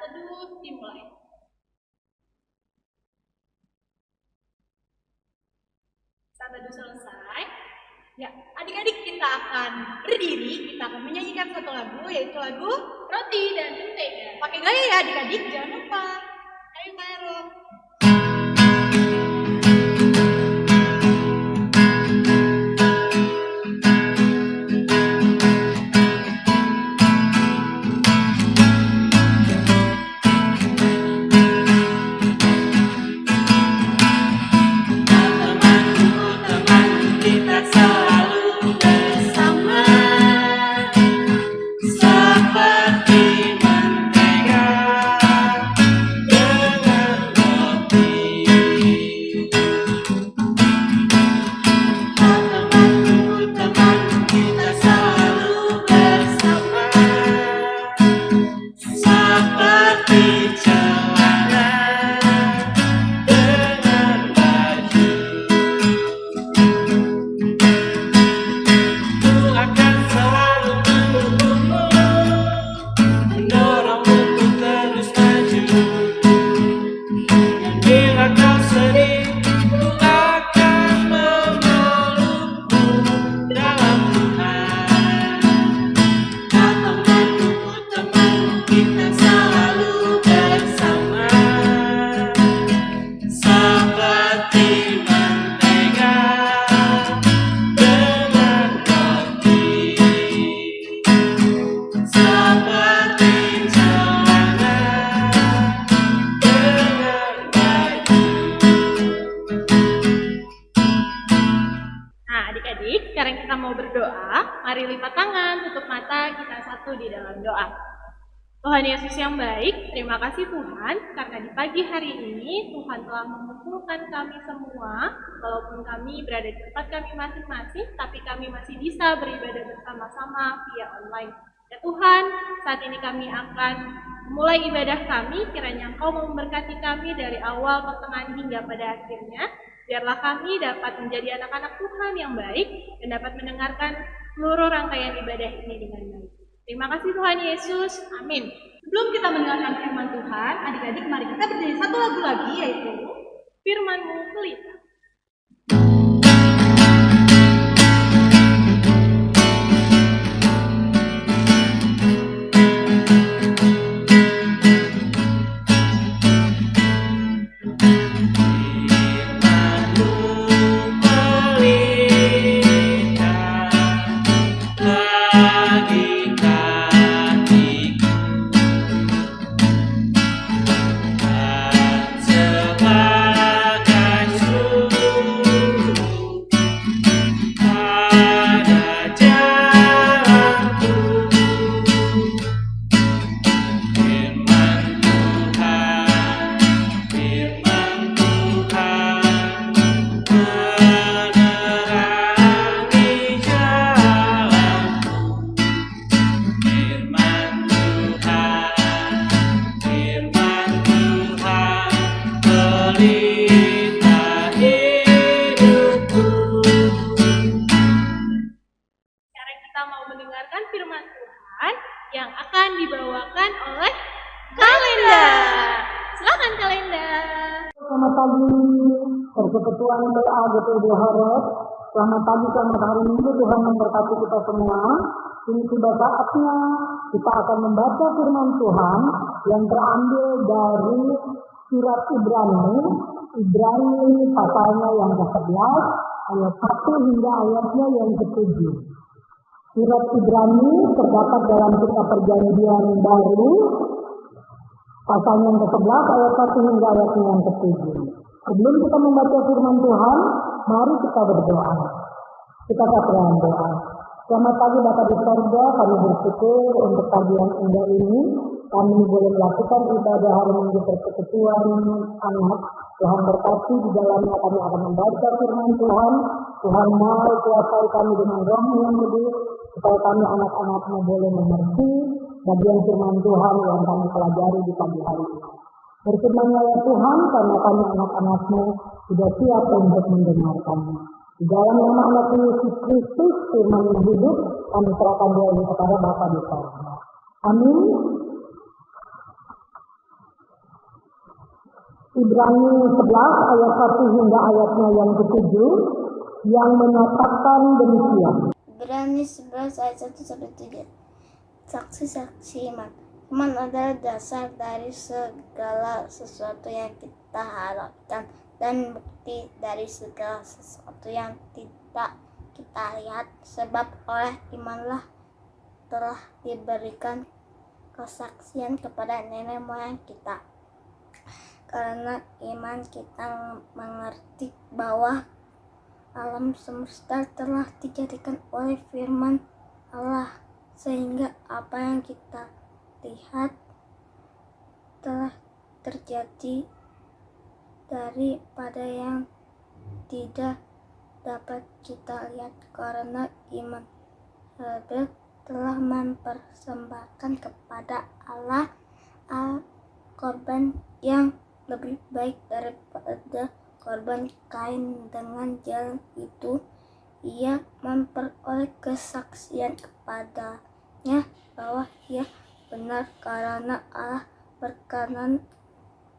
teduh dimulai. Saat teduh selesai, ya adik-adik kita akan berdiri, kita akan menyanyikan satu lagu, yaitu lagu Roti dan Mentega. Pakai gaya ya adik-adik, jangan lupa. Ayo Karo. Adik-adik, sekarang kita mau berdoa. Mari lipat tangan, tutup mata, kita satu di dalam doa. Tuhan Yesus yang baik, terima kasih Tuhan, karena di pagi hari ini Tuhan telah mengumpulkan kami semua, walaupun kami berada di tempat kami masing-masing, tapi kami masih bisa beribadah bersama-sama via online. Ya Tuhan, saat ini kami akan memulai ibadah kami, kiranya Engkau memberkati kami dari awal, pertengahan, hingga pada akhirnya. Biarlah kami dapat menjadi anak-anak Tuhan yang baik dan dapat mendengarkan seluruh rangkaian ibadah ini dengan baik. Terima kasih Tuhan Yesus. Amin. Sebelum kita mendengarkan firman Tuhan, adik-adik mari kita bernyanyi satu lagu lagi, yaitu Firman-Mu Pelita. Firman Tuhan yang akan dibawakan oleh Kalenda. Silakan Kalenda. Selamat pagi, Persekutuan PA GPID Horeb. Selamat pagi, selamat hari Minggu. Tuhan memberkati kita semua. Ini sudah saatnya kita akan membaca firman Tuhan yang terambil dari surat Ibrani pasalnya yang ke-11 ayat 1 hingga ayatnya yang ke-7. Surat Ibrani terdapat dalam kitab Perjanjian Baru pasalnya yang ke-11 ayat 1 hingga ayatnya yang ke-7. Sebelum kita membaca firman Tuhan, mari kita berdoa. Kita dalam doa. Selamat pagi Bapa di surga, kami bersyukur untuk pagi yang indah ini. Kami boleh melakukan ibadah hari Minggu Persekutuan anak. Tuhan berkati di dalamnya kami akan membaca firman Tuhan. Tuhan mau kuasai kami dengan roh-Mu yang hidup, supaya kami anak-anak-Mu boleh mengerti bagian firman Tuhan yang kami pelajari di pagi hari ini. Berfirman-Nya ya Tuhan, karena kami anak-anak-Mu sudah siap untuk mendengarkan-Nya. Di dalam nama anak Yesus Kristus, firman yang hidup, kami serahkan doa ini kepada Bapa di surga. Amin. Ibrani 11 ayat 1 hingga ayatnya yang ke-7 yang menyatakan demikian. Ibrani 11 ayat 1 sampai 7. Saksi-saksi iman. Iman adalah dasar dari segala sesuatu yang kita harapkan dan bukti dari segala sesuatu yang tidak kita lihat, sebab oleh imanlah telah diberikan kesaksian kepada nenek moyang kita. Karena iman kita mengerti bahwa alam semesta telah dijadikan oleh firman Allah, sehingga apa yang kita lihat telah terjadi daripada yang tidak dapat kita lihat. Karena iman Habel telah mempersembahkan kepada Allah korban yang lebih baik daripada korban Kain. Dengan jalan itu ia memperoleh kesaksian kepadanya bahwa ia benar, karena Allah berkenan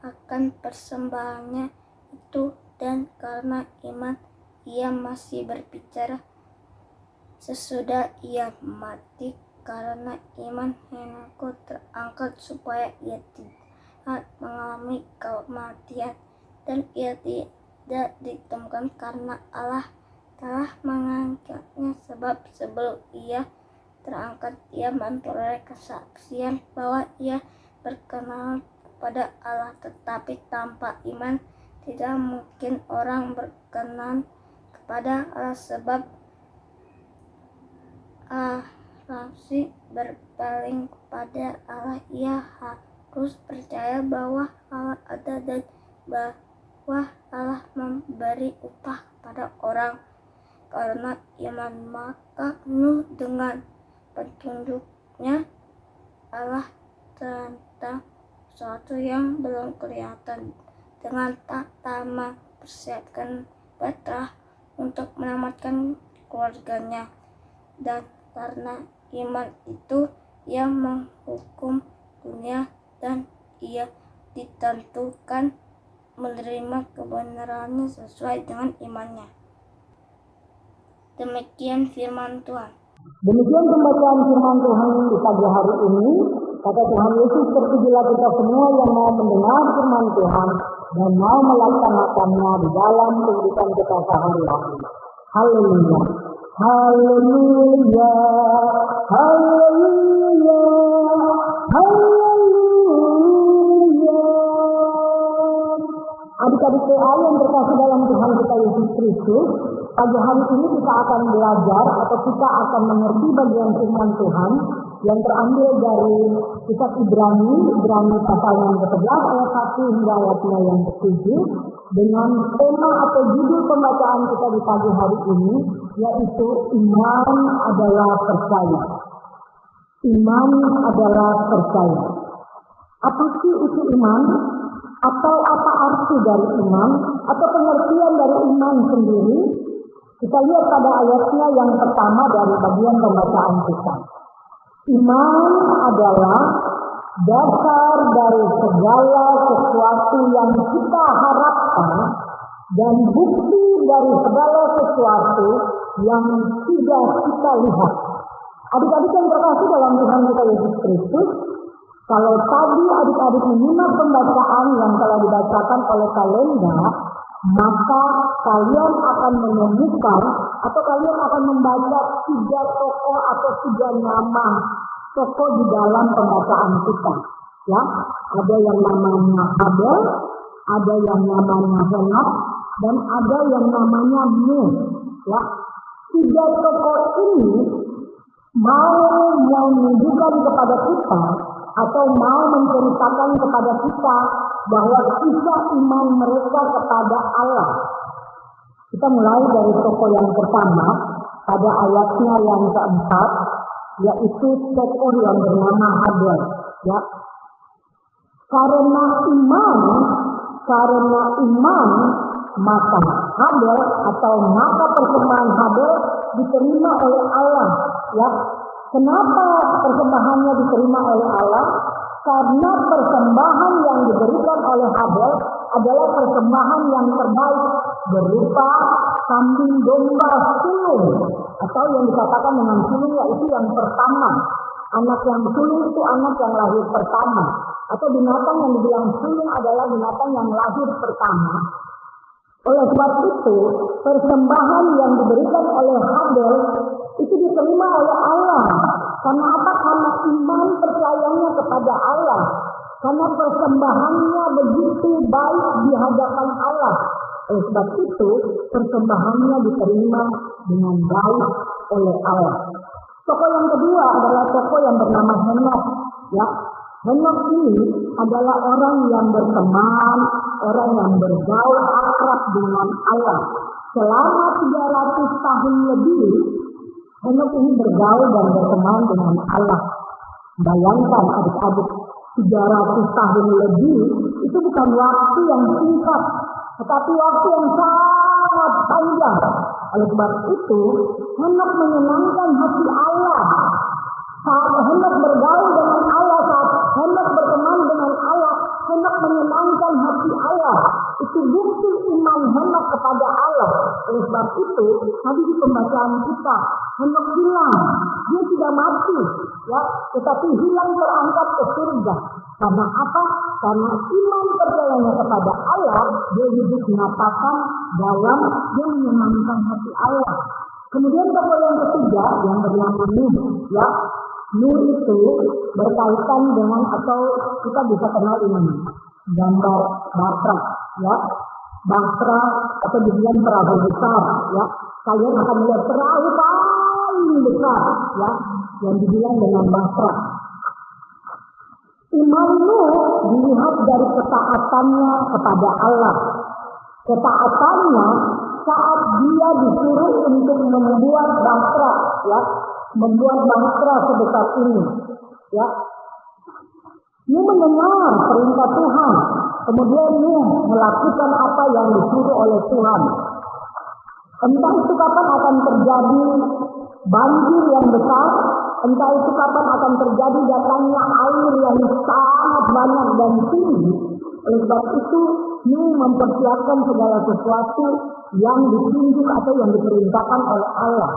akan persembahannya itu, dan karena iman ia masih berbicara sesudah ia mati. Karena iman Henokh terangkat supaya ia tidak mengalami kematian, dan ia tidak ditemukan karena Allah telah mengangkatnya. Sebab sebelum ia terangkat ia memperoleh kesaksian bahwa ia berkenan kepada Allah. Tetapi tanpa iman tidak mungkin orang berkenan kepada Allah, sebab masih berpaling kepada Allah. Ia harus percaya bahwa Allah ada dan bahwa Allah memberi upah kepada orang. Karena iman maka Nuh dengan petunjuknya Allah tentang sesuatu yang belum kelihatan, dengan tak mempersiapkan bahtera untuk menyelamatkan keluarganya. Dan karena iman itu ia menghukum dunia, dan ia ditentukan menerima kebenarannya sesuai dengan imannya. Demikian firman Tuhan. Demikian pembacaan firman Tuhan di pagi hari ini. Kata Tuhan Yesus, terpujilah kita semua yang mau mendengar firman Tuhan dan mau melaksanakannya di dalam kehidupan kita sehari-hari. Haleluya, haleluya, haleluya, haleluya. Adik-adik PA yang terkasih dalam Tuhan kita Yesus Kristus, pagi hari ini kita akan belajar atau kita akan mengerti bagian firman Tuhan yang terambil dari kitab Ibrani pasal yang ke-11 ayat 1 hingga ayatnya yang ke-7, dengan tema atau judul pembacaan kita di pagi hari ini yaitu iman adalah percaya. Iman adalah percaya. Apa sih itu iman? Atau apa arti dari iman? Atau pengertian dari iman sendiri? Kita lihat pada ayatnya yang pertama dari bagian pembacaan kita. Iman adalah dasar dari segala sesuatu yang kita harapkan dan bukti dari segala sesuatu yang tidak kita lihat. Adik-adik yang terkasih dalam Tuhan kita Yesus Kristus, kalau tadi adik-adik menyimak pembacaan yang telah dibacakan oleh Kalenda, maka kalian akan menemukan atau kalian akan membaca 3 tokoh atau 3 nama tokoh di dalam pembacaan kita. Ya, ada yang namanya Habel, ada yang namanya Henokh, dan ada yang namanya Nuh. Ya, 3 tokoh ini mau menunjukkan kepada kita atau mau menceritakan kepada kita bahwa kisah iman mereka kepada Allah. Kita mulai dari tokoh yang pertama pada ayatnya yang keempat, yaitu tokoh yang bernama Habel. Ya, karena iman maka Habel atau maka persembahan Habel diterima oleh Allah. Ya, kenapa persembahannya diterima oleh Allah? Karena persembahan yang diberikan oleh Habel adalah persembahan yang terbaik berupa kambing domba sulung, atau yang dikatakan dengan sulung yaitu yang pertama. Anak yang sulung itu anak yang lahir pertama, atau binatang yang dibilang sulung adalah binatang yang lahir pertama. Oleh sebab itu, persembahan yang diberikan oleh Habel itu diterima oleh Allah. Karena apa? Karena iman percayanya kepada Allah. Karena persembahannya begitu baik di hadapan Allah. Oleh sebab itu, persembahannya diterima dengan baik oleh Allah. Tokoh yang kedua adalah tokoh yang bernama Henok. Ya, Henok ini adalah orang yang berteman, orang yang bergaul akrab dengan Allah. Selama 300 tahun lebih, Henok ini bergaul dan berteman dengan Allah. Bayangkan adik-adik, 300 tahun lebih itu bukan waktu yang singkat, tetapi waktu yang sangat panjang. Oleh sebab itu, Henok menyenangkan hati Allah. Saat Henok bergaul dengan Allah, saat Henok berteman dengan Allah, Henok menyenangkan hati Allah. Itu bukti iman Henok kepada Allah. Oleh sebab itu, tadi di pembacaan kita, Henok bilang, dia tidak mati, ya, tetapi hilang terangkat ke surga. Karena apa? Karena iman percayanya kepada Allah, dia hidup mengatakan dalam dia menyenangkan hati Allah. Kemudian tokoh yang ketiga yang bernama Nuh, ya. Nuh itu berkaitan dengan, atau kita bisa kenal ini gambar Batra, ya. Batra atau dibilang perahu besar, ya. Kalian akan melihat perahu paling besar, ya, yang dibilang dengan Batra. Iman Nuh dilihat dari ketaatannya kepada Allah. Ketaatannya saat dia disuruh untuk membuat Batra, ya, membuat Batra sebesar ini, ya. Nuh mendengar perintah Tuhan, kemudian Nuh melakukan apa yang disuruh oleh Tuhan. Entah itu kapan akan terjadi banjir yang besar, entah itu kapan akan terjadi datangnya air yang sangat banyak dan tinggi. Oleh sebab itu, Nuh mempersiapkan segala sesuatu yang ditunjuk atau yang diperintahkan oleh Allah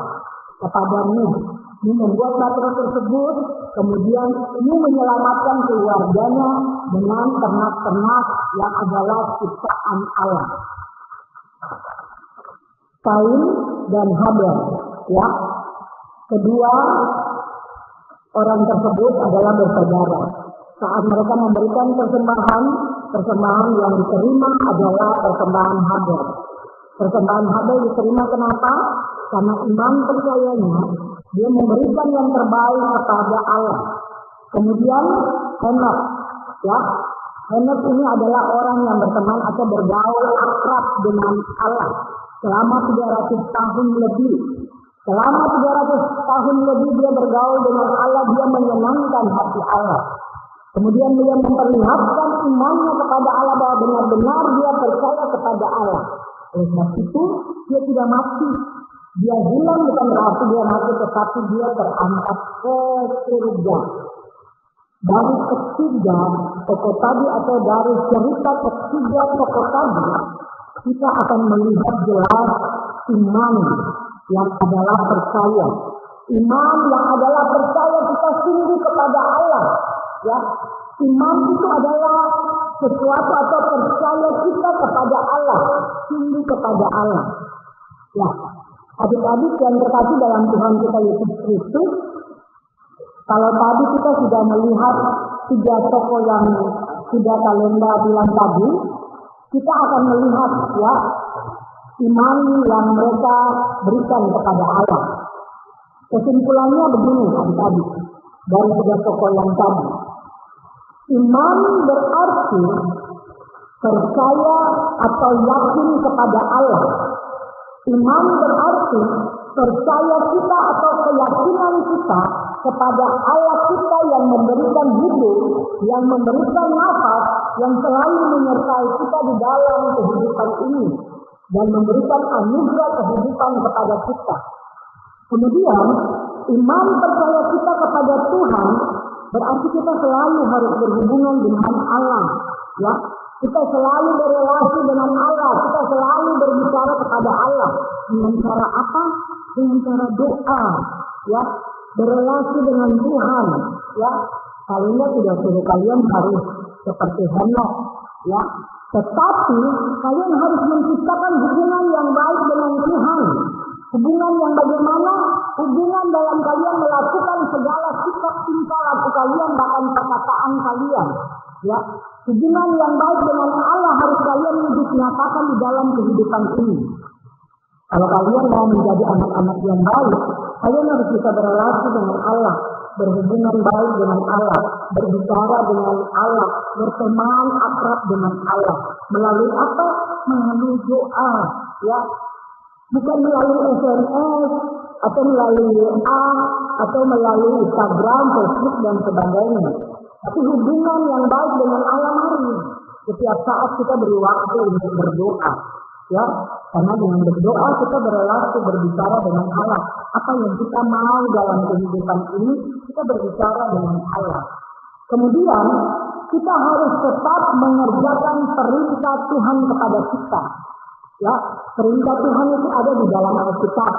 kepada Nuh. Nuh membuat Batra tersebut, kemudian Nuh menyelamatkan keluarganya dengan ternak-ternak yang adalah ciptaan Allah. Kain dan Habel, ya. Kedua orang tersebut adalah bersaudara. Saat mereka memberikan persembahan yang diterima adalah persembahan Habel. Persembahan Habel diterima kenapa? Karena iman percayanya, dia memberikan yang terbaik kepada Allah. Kemudian Henok, ya. Henok ini adalah orang yang berteman atau bergaul akrab dengan Allah selama 300 tahun lebih. Selama 300 tahun lebih dia bergaul dengan Allah, dia menyenangkan hati Allah. Kemudian dia memperlihatkan imannya kepada Allah bahwa benar-benar dia percaya kepada Allah. Oleh sebab itu, dia tidak mati. Dia hilang bukan berarti dia mati, tetapi dia terangkat ke surga. Dari ketiga tokoh tadi, atau dari cerita ketiga tokoh tadi, kita akan melihat jelas iman yang adalah percaya. Iman yang adalah percaya kita sungguh kepada Allah. Ya, iman itu adalah sesuatu atau percaya kita kepada Allah, sungguh kepada Allah. Ya, adik-adik yang terkasih dalam Tuhan kita Yesus Kristus, kalau tadi kita sudah melihat 3 tokoh yang sudah Kalenda bilang tadi, kita akan melihat, ya, iman yang mereka berikan kepada Allah. Kesimpulannya begini adik-adik, dari 3 tokoh yang tadi. Iman berarti percaya atau yakin kepada Allah. Iman berarti percaya kita atau keyakinan kita kepada Allah kita yang memberikan hidup, yang memberikan nafas, yang selalu menyertai kita di dalam kehidupan ini, dan memberikan anugerah kehidupan kepada kita. Kemudian, iman percaya kita kepada Tuhan Berarti kita selalu harus berhubungan dengan Allah, ya. Kita selalu berrelasi dengan Allah, kita selalu berbicara kepada Allah. Dengan cara apa? Dengan cara doa, ya. Berrelasi dengan Tuhan, ya. Paling tidak suruh kalian harus seperti Henok, ya. Tetapi kalian harus menciptakan hubungan yang baik dengan Tuhan. Hubungan yang bagaimana? Hubungan dalam kalian melakukan segala sikap tingkah laku kalian, bahkan perkataan kalian. Ya, hubungan yang baik dengan Allah harus kalian nyatakan di dalam kehidupan ini. Kalau kalian mau menjadi anak-anak yang baik, kalian harus bisa berrelasi dengan Allah, berhubungan baik dengan Allah, berbicara dengan Allah, berteman akrab dengan Allah. Melalui apa? Melalui doa, ya. Bukan melalui SMS, atau melalui WA, atau melalui Instagram, Facebook, dan sebagainya. Tapi hubungan yang baik dengan Allah mari. Setiap saat kita beri waktu untuk berdoa. Ya, karena dengan berdoa kita berrelasi, berbicara dengan Allah. Apa yang kita mau dalam kehidupan ini, kita berbicara dengan Allah. Kemudian, kita harus tetap mengerjakan perintah Tuhan kepada kita. Ya, perintah Tuhan itu ada di dalam Alkitab.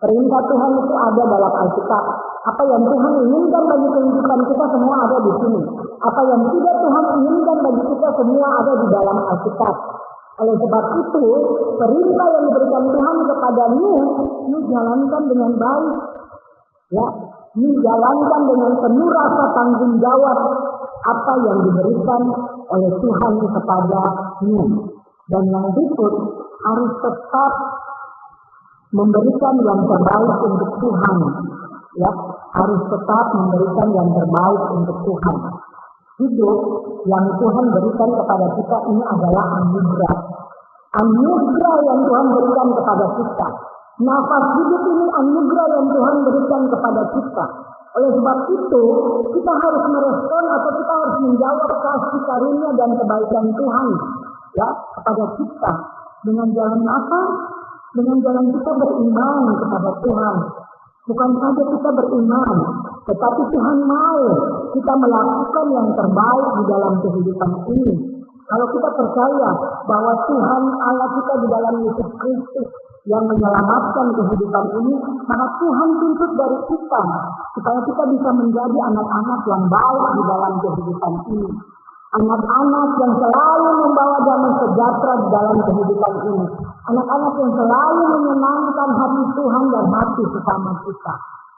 Perintah Tuhan itu ada dalam Alkitab. Apa yang Tuhan inginkan bagi kehidupan kita semua ada di sini. Apa yang tidak Tuhan inginkan bagi kita semua ada di dalam Alkitab. Oleh sebab itu, perintah yang diberikan Tuhan kepada Nuh jalankan dengan baik. Ya, jalankan dengan penuh rasa tanggung jawab apa yang diberikan oleh Tuhan kepada Nuh. Dan yang berikut harus tetap memberikan yang terbaik untuk Tuhan. Ya, harus tetap memberikan yang terbaik untuk Tuhan. Hidup yang Tuhan berikan kepada kita ini adalah anugerah. Anugerah yang Tuhan berikan kepada kita. Nafas hidup ini anugerah yang Tuhan berikan kepada kita. Oleh sebab itu, kita harus merespon atau kita harus menjawab kasih karunia dan kebaikan Tuhan, ya, kepada kita. Dengan jalan apa? Dengan jalan kita beriman kepada Tuhan. Bukan saja kita beriman, tetapi Tuhan mau kita melakukan yang terbaik di dalam kehidupan ini. Kalau kita percaya bahwa Tuhan Allah kita di dalam Yesus Kristus yang menyelamatkan kehidupan ini, maka Tuhan tuntut dari kita supaya kita bisa menjadi anak-anak yang baik di dalam kehidupan ini. Anak-anak yang selalu membawa damai sejahtera di dalam kehidupan ini. Anak-anak yang selalu menyenangkan hati Tuhan dan hati sesama kita.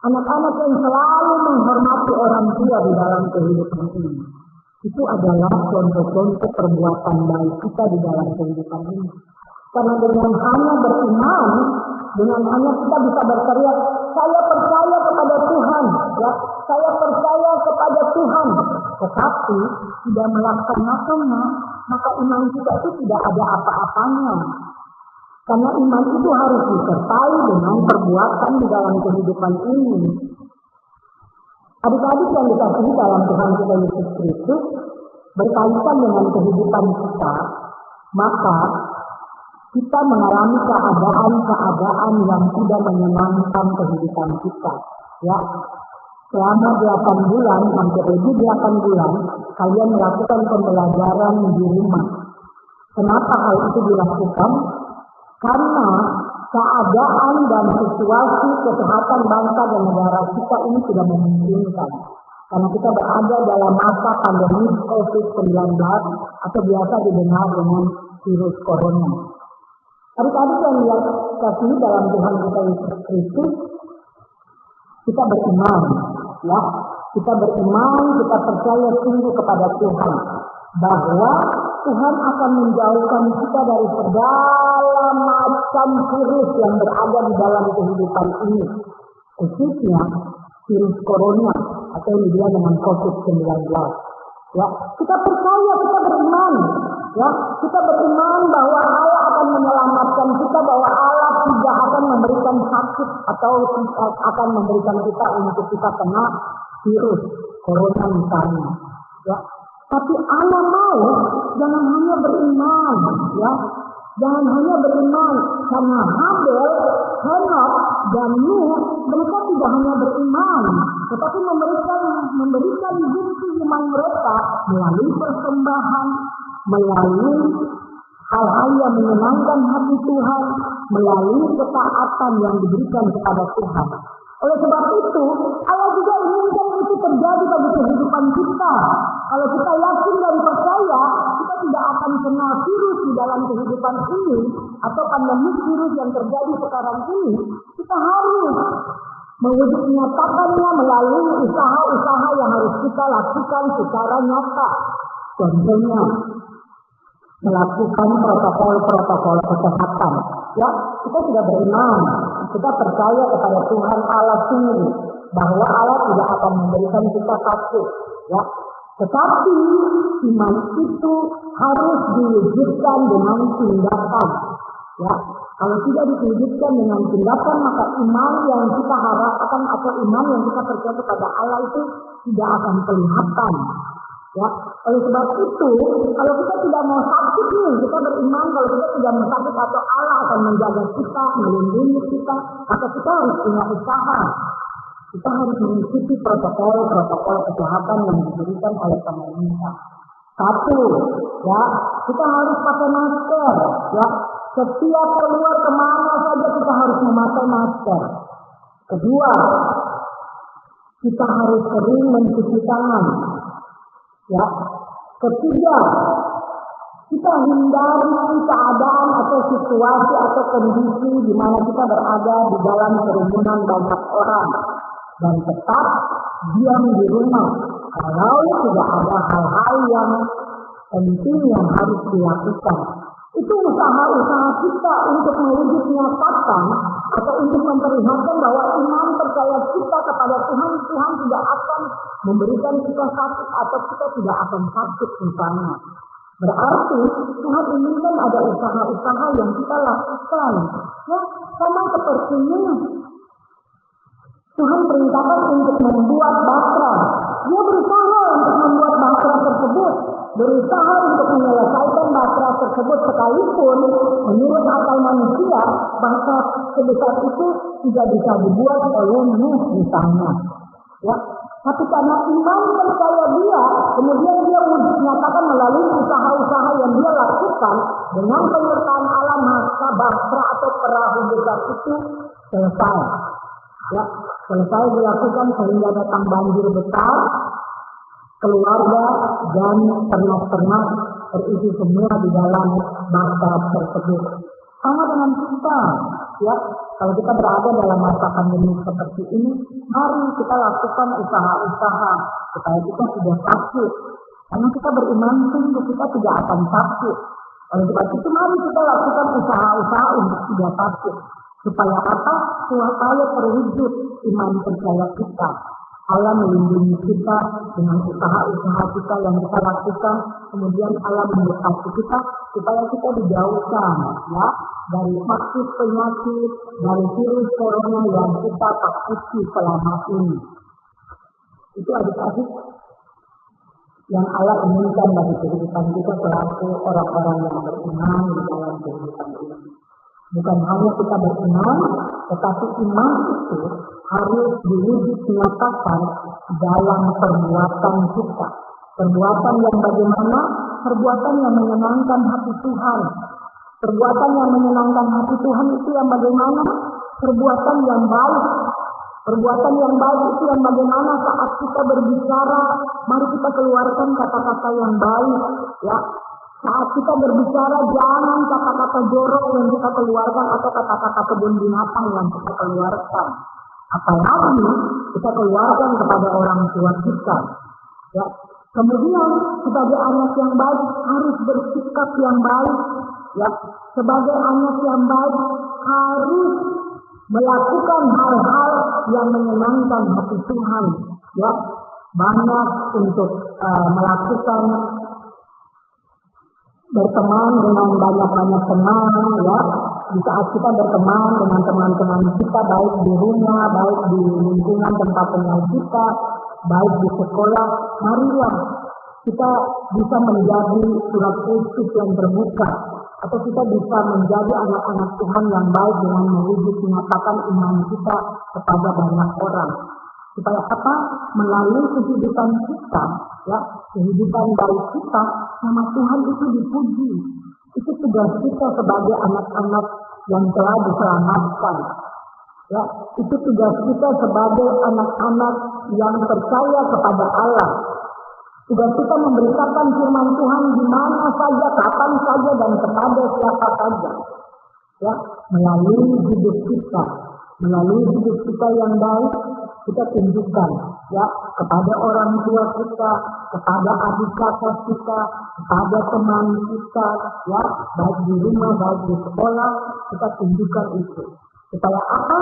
Anak-anak yang selalu menghormati orang tua di dalam kehidupan ini. Itu adalah contoh-contoh perbuatan baik kita di dalam kehidupan ini. Karena dengan hanya beriman, dengan hanya kita bisa berteriak, saya percaya kepada Tuhan, ya, saya percaya kepada Tuhan. Tetapi tidak melaksanakannya, maka iman kita itu tidak ada apa-apanya. Karena iman itu harus disertai dengan perbuatan di dalam kehidupan ini. Adik-adik yang dikasihi dalam Tuhan kita Yesus Kristus, berkaitan dengan kehidupan kita, maka kita mengalami keadaan-keadaan yang tidak menyenangkan kehidupan kita. Ya, selama 8 bulan, hampir lebih 8 bulan, kalian melakukan pembelajaran di rumah. Kenapa hal itu dilakukan? Karena keadaan dan situasi kesehatan bangsa dan negara kita ini tidak memungkinkan. Karena kita berada dalam masa pandemi COVID-19 atau biasa didengar dengan virus corona. Adik-adik yang dikasihi dalam Tuhan kita Yesus Kristus, kita beriman, ya, kita beriman, kita percaya sungguh kepada Tuhan bahwa Tuhan akan menjauhkan kita dari segala macam virus yang berada di dalam kehidupan ini, khususnya virus corona atau yang dibilang dengan COVID-19. Ya, kita percaya, kita beriman, ya, kita beriman bahwa Allah akan menyelamatkan kita, bahwa Allah tidak akan memberikan sakit atau akan memberikan kita untuk kita kena virus corona misalnya. Ya, tapi Allah mau jangan hanya beriman, ya, Jangan hanya beriman karena Habel, Henok, dan Nuh, mereka tidak hanya beriman, tetapi memberikan bukti iman mereka melalui persembahan, melalui hal-hal yang menyenangkan hati Tuhan, melalui ketaatan yang diberikan kepada Tuhan. Oleh sebab itu, Allah juga inginkan itu terjadi bagi kehidupan kita. Kalau kita yakin dan percaya, kita tidak akan kena virus di dalam kehidupan ini, atau pandemi virus yang terjadi sekarang ini, kita harus mewujud nyatakannya melalui usaha-usaha yang harus kita lakukan secara nyata. Contohnya, melakukan protokol-protokol kesehatan. Ya, kita sudah beriman, kita percaya kepada Tuhan Allah sendiri bahwa Allah tidak akan memberikan kita sakit. Ya, tetapi iman itu harus diwujudkan dengan tindakan. Ya, kalau tidak diwujudkan dengan tindakan, maka iman yang kita harapkan atau iman yang kita percaya kepada Allah itu tidak akan kelihatan. Ya, oleh sebab itu, kalau kita tidak mau sakit nih, kita beriman kalau kita tidak mau sakit atau Allah akan menjaga kita, melindungi kita, maka kita harus punya usaha. Kita harus mengikuti protokol kesehatan yang diberikan oleh pemerintah. Satu, ya, kita harus pakai masker. Ya, setiap keluar kemana saja kita harus memakai masker. Kedua, kita harus sering mencuci tangan. Ya, ketiga, kita hindari keadaan atau situasi atau kondisi di mana kita berada di dalam kerumunan banyak orang dan tetap diam di rumah kalau tidak ada hal-hal yang penting yang harus dilakukan. Itu usaha-usaha kita untuk mewujud nyatakan atau untuk memperlihatkan bahwa iman percaya kita kepada Tuhan tidak akan memberikan kita sakit atau kita tidak akan sakit misalnya. Berarti Tuhan inginkan ada usaha-usaha yang kita lakukan. Ya, sama sepertinya Tuhan perintahkan untuk membuat batra. Dia berusaha untuk membuat batra tersebut, berusaha untuk menyelesaikan batra tersebut, sekalipun menurut akal manusia batra sebesar itu tidak bisa dibuat oleh Nuh misalnya. Ya, tapi karena iman percaya dia, kemudian dia menyatakan melalui usaha-usaha yang dia lakukan dengan penyertaan alam, maka batra atau perahu besar itu selesai. Ya, selesai dilakukan sehingga datang banjir besar, keluarga dan ternak-ternak terisi semua di dalam batra tersebut. Sama dengan kita, ya, kalau kita berada dalam masa pandemi seperti ini, mari kita lakukan usaha-usaha supaya kita tidak sakit. Karena kita beriman sungguh kita tidak akan sakit. Oleh sebab itu mari kita lakukan usaha-usaha untuk tidak sakit. Supaya apa? Supaya terwujud iman percaya kita. Allah melindungi kita dengan usaha-usaha kita yang kita lakukan. Kemudian Allah memberkati kita supaya kita dijauhkan, ya, dari sakit penyakit, dari virus corona yang kita takuti selama ini. Itu adik-adik yang Allah inginkan bagi kehidupan kita selaku orang-orang yang beriman di dalam kehidupan ini. Bukan hanya kita beriman, tetapi iman itu harus diwujud nyatakan dalam perbuatan kita. Perbuatan yang bagaimana? Perbuatan yang menyenangkan hati Tuhan. Perbuatan yang menyenangkan hati Tuhan itu yang bagaimana? Perbuatan yang baik. Perbuatan yang baik itu yang bagaimana saat kita berbicara, mari kita keluarkan kata-kata yang baik, ya. Saat kita berbicara, jangan kata-kata jorok yang kita keluarkan atau kata-kata kebun binatang yang kita keluarkan. Apalagi kita keluarkan kepada orang tua kita. Ya. Kemudian sebagai anak yang baik harus bersikap yang baik. Ya. Sebagai anak yang baik harus melakukan hal-hal yang menyenangkan hati Tuhan. Ya. Banyak untuk melakukan berteman dengan banyak-banyak teman, ya. Di saat kita berteman dengan teman-teman kita, baik di rumah, baik di lingkungan tempat tinggal kita, baik di sekolah, marilah kita bisa menjadi surat Kristus yang terbuka. Atau kita bisa menjadi anak-anak Tuhan yang baik dengan mewujud menyatakan iman kita kepada banyak orang. Supaya apa? Melalui kehidupan kita, ya, kehidupan baik kita, nama Tuhan itu dipuji. Itu tugas kita sebagai anak-anak yang telah diselamatkan. Ya, itu tugas kita sebagai anak-anak yang percaya kepada Allah. Tugas kita memberitakan firman Tuhan di mana saja, kapan saja, dan kepada siapa saja. Ya, melalui hidup kita yang baik, kita tunjukkan ya kepada orang tua kita, kepada adik kakak kita, kepada teman kita, ya baik di rumah, baik di sekolah, kita tunjukkan itu. Supaya apa?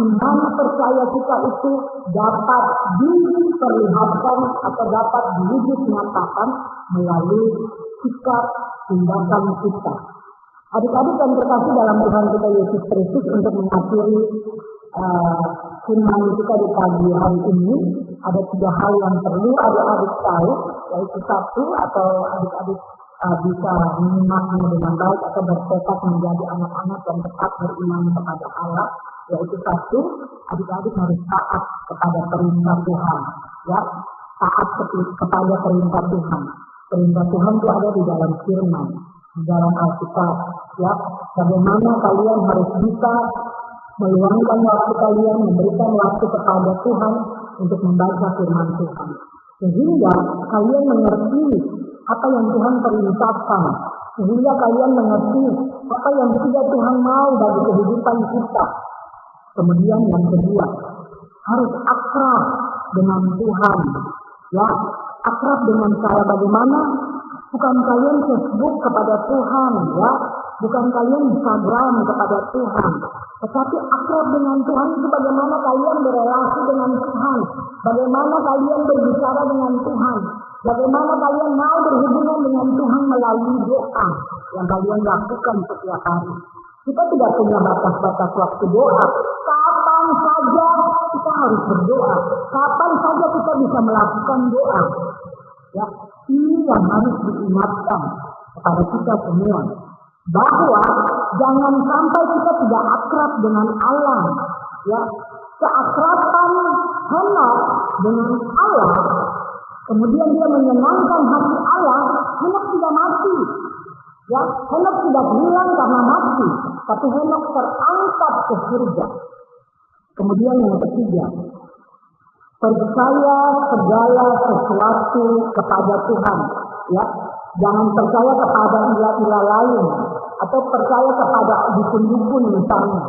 Iman percaya kita itu dapat diperlihatkan atau dapat diwujud nyatakan melalui sikap tindakan kita. Adik-adik yang terkasih dalam Tuhan kita Yesus Kristus, untuk mengakhiri firman kita di pagi hari ini, ada 3 hal yang perlu adik-adik tahu, yaitu 1, atau adik-adik bisa menyimaknya dengan baik atau bertekad menjadi anak-anak yang tetap beriman kepada Allah, yaitu 1, adik-adik harus taat kepada perintah Tuhan, ya, taat kepada perintah Tuhan. Perintah Tuhan itu ada di dalam firman, di dalam Alkitab, ya. Bagaimana kalian harus bisa meluangkan waktu kalian, memberikan waktu kepada Tuhan untuk membaca firman Tuhan, sehingga kalian mengerti apa yang Tuhan perintahkan, sehingga kalian mengerti apa yang sudah Tuhan mau bagi kehidupan kita. Kemudian yang kedua, harus akrab dengan Tuhan, ya, akrab dengan cara bagaimana? Bukan kalian Facebook kepada Tuhan, ya, bukan kalian Instagram kepada Tuhan, tetapi akrab dengan Tuhan itu bagaimana kalian berelasi dengan Tuhan, bagaimana kalian berbicara dengan Tuhan, bagaimana kalian mau berhubungan dengan Tuhan melalui doa yang kalian lakukan setiap hari. Kita tidak punya batas-batas waktu doa. Kapan saja kita harus berdoa, kapan saja kita bisa melakukan doa. Ya, ini yang harus diingatkan kepada kita semua, bahwa jangan sampai kita tidak akrab dengan Allah. Ya, keakraban Henok dengan Allah, kemudian dia menyenangkan hati Allah. Henok tidak mati, ya, Henok tidak hilang karena mati, tapi Henok terangkat ke surga. Kemudian yang ketiga, percaya segala sesuatu kepada Tuhan, ya. Jangan percaya kepada ilah-ilah lain atau percaya kepada dukun-dukun misalnya.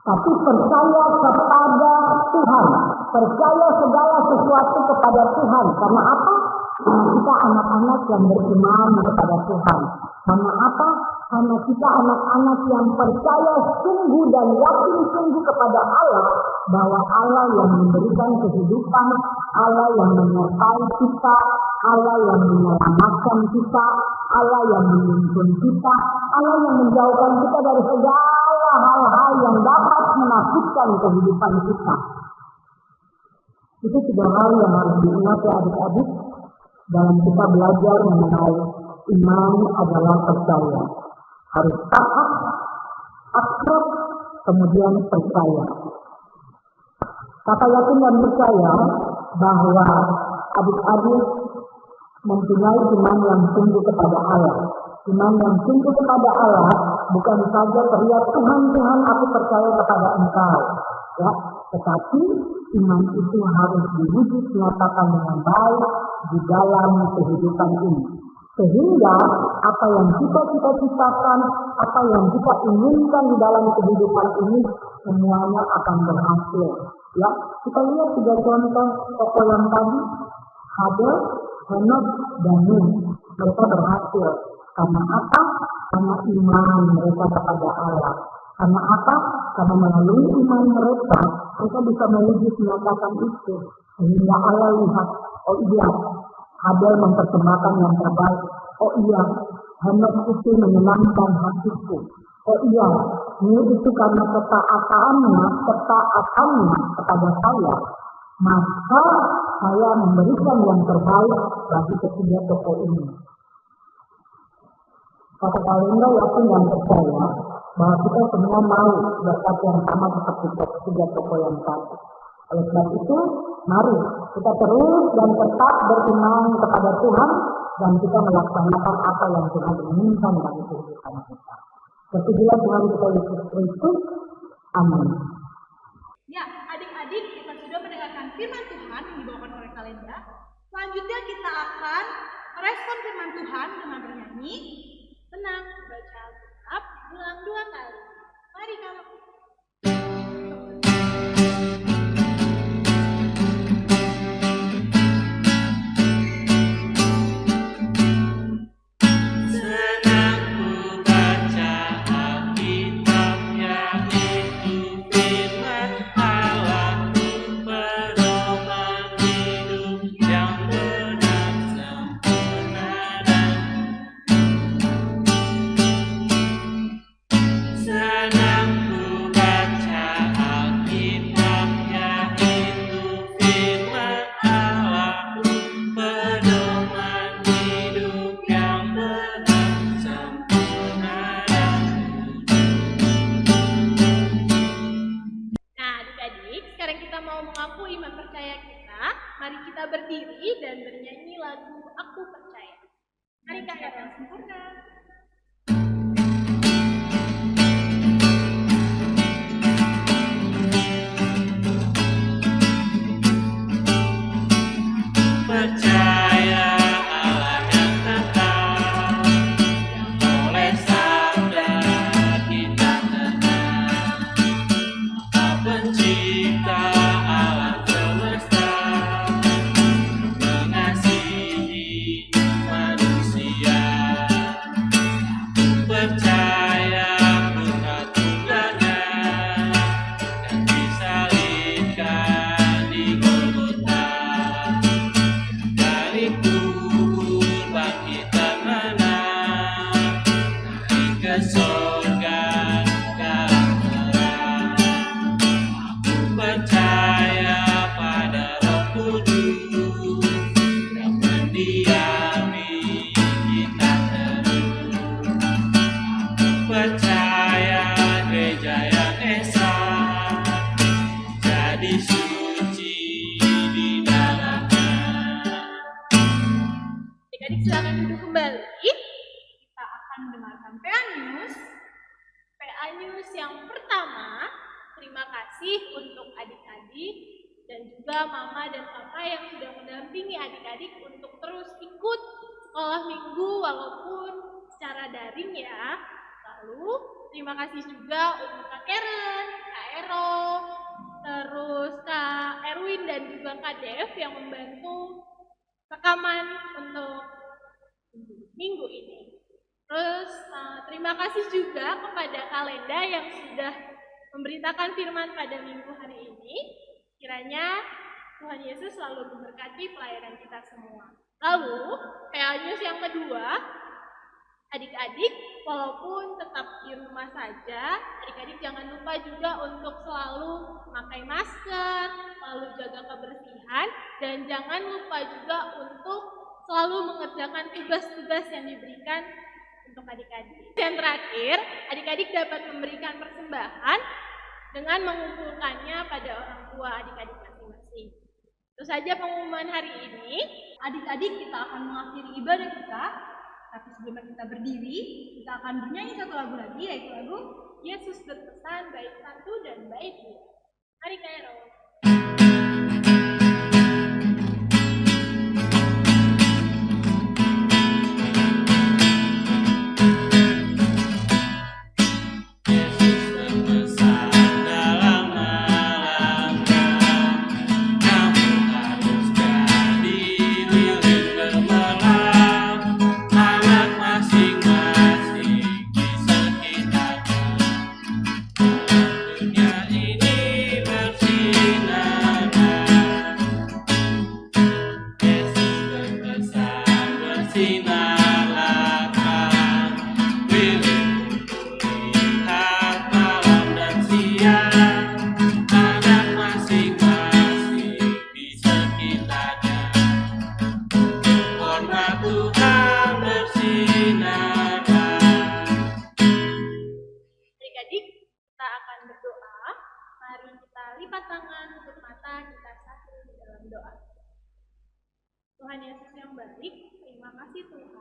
Tapi percaya kepada Tuhan, percaya segala sesuatu kepada Tuhan. Karena apa? Karena kita anak-anak yang beriman kepada Tuhan. Karena apa? Karena kita anak-anak yang percaya sungguh dan yakin sungguh kepada Allah, bahwa Allah yang memberikan kehidupan, Allah yang menyertai kita, Allah yang menyelamatkan kita, Allah yang menuntun kita, Allah yang menjauhkan kita dari segala hal-hal yang dapat menakutkan kehidupan kita. Itu 3 hal yang harus diingat ya adik-adik dalam kita belajar mengenai iman adalah percaya. Harus taat, akrab, kemudian percaya. Kata yakin dan percaya bahwa adik-adik mempunyai iman yang sungguh kepada Allah. Iman yang sungguh kepada Allah bukan saja teriak Tuhan, Tuhan aku percaya kepada Engkau, ya, tetapi iman itu harus diwujud nyatakan dengan baik di dalam kehidupan ini. Sehingga apa yang kita cita-citakan, apa yang kita inginkan di dalam kehidupan ini, semuanya akan berhasil. Ya, kita lihat 3 contoh tokoh yang tadi, Habel, Henok, dan Nuh. Mereka berhasil. Karena apa? Karena iman mereka kepada Allah. Karena apa? Karena melalui iman mereka bisa mewujud menyatakan itu. Sehingga Allah lihat, oh iya, Habel mempersembahkan yang terbaik. Oh iya, Henok itu menyenangkan hatiku. Oh iya, ini itu karena ketaatannya kepada saya. Maka saya memberikan yang terbaik bagi ketiga tokoh ini. Kata Kalenda yakin dan percaya bahwa kita semua mau berkat yang sama seperti tiga tokoh yang satu. Oleh sebab itu, mari kita terus dan tetap beriman kepada Tuhan dan kita melaksanakan apa yang Tuhan inginkan bagi kehidupan kita. Bertujulah Tuhan kita Yesus Kristus. Amin. Ya, adik-adik, kita sudah mendengarkan firman Tuhan yang dibawakan oleh Kalenda. Selanjutnya kita akan merespon firman Tuhan dengan bernyanyi. Tenang, baca Alkitab, ulang 2 kali. Mari kamu. Mari kita berdiri dan bernyanyi lagu Aku Percaya. Mari Kak yang sempurna. Percaya Allah yang kekal, yang oleh sabda kita tenang. Maha Pencipta alam semesta, mengasihi manusia. Percaya putra tunggalnya dan disalibkan di Golgota. Dari kubur bangkit menang, naik ke surga dalam terang. Aku percaya pada Roh Kudus yang mendiami kita terus. Aku percaya gereja yang esa, jadi suci di dalamnya. Adik-adik silakan duduk kembali. Kita akan mendengarkan PA News. PA News yang pertama, terima kasih untuk adik-adik dan juga mama dan papa yang sudah mendampingi adik-adik untuk terus ikut sekolah minggu walaupun secara daring ya. Lalu terima kasih juga untuk Kak Karen, Kak Ero, terus Kak Erwin dan juga Kak Dev yang membantu rekaman untuk minggu ini. Terus terima kasih juga kepada Kalenda yang sudah memberitakan firman pada minggu hari ini. Kiranya Tuhan Yesus selalu memberkati pelayanan kita semua. Lalu, PA News yang kedua, adik-adik walaupun tetap di rumah saja, adik-adik jangan lupa juga untuk selalu memakai masker, selalu jaga kebersihan, dan jangan lupa juga untuk selalu mengerjakan tugas-tugas yang diberikan untuk adik-adik. Yang terakhir, adik-adik dapat memberikan persembahan dengan mengumpulkannya pada orang tua adik-adik masing-masing. Itu saja pengumuman hari ini. Adik-adik, kita akan mengakhiri ibadah kita. Tapi sebelum kita berdiri, kita akan bernyanyi satu lagu lagi, yaitu lagu Yesus berpesan baik satu dan baik dua. Mari Kak Ero. Dunia ini bersinar.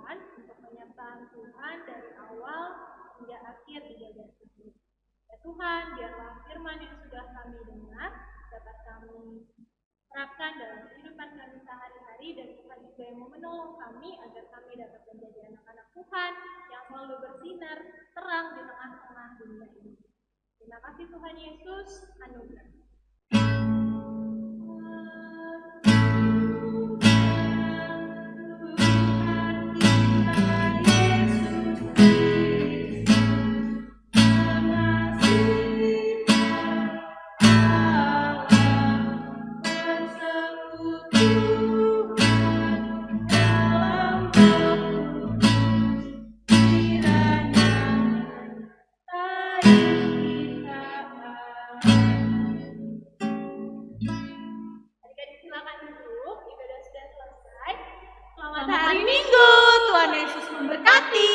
Tuhan untuk penyertaan Tuhan dari awal hingga akhir ibadah ini. Ya Tuhan, biarlah firman yang sudah kami dengar dapat kami terapkan dalam kehidupan kami sehari-hari, dan Tuhan juga yang mau menolong kami agar kami dapat menjadi anak-anak Tuhan yang selalu bersinar terang di tengah-tengah dunia ini. Terima kasih Tuhan Yesus, anugerah. Selamat hari Minggu, Tuhan Yesus memberkati.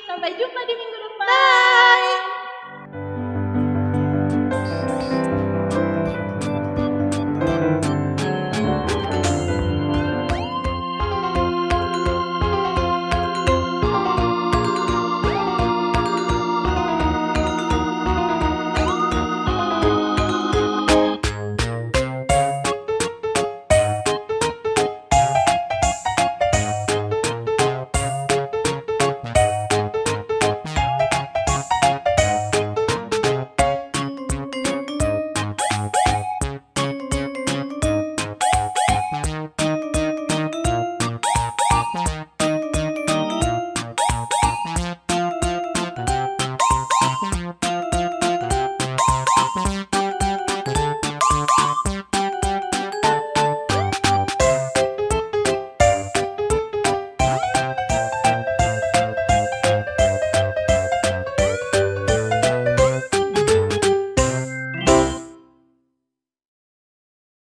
Sampai jumpa di minggu depan. Bye.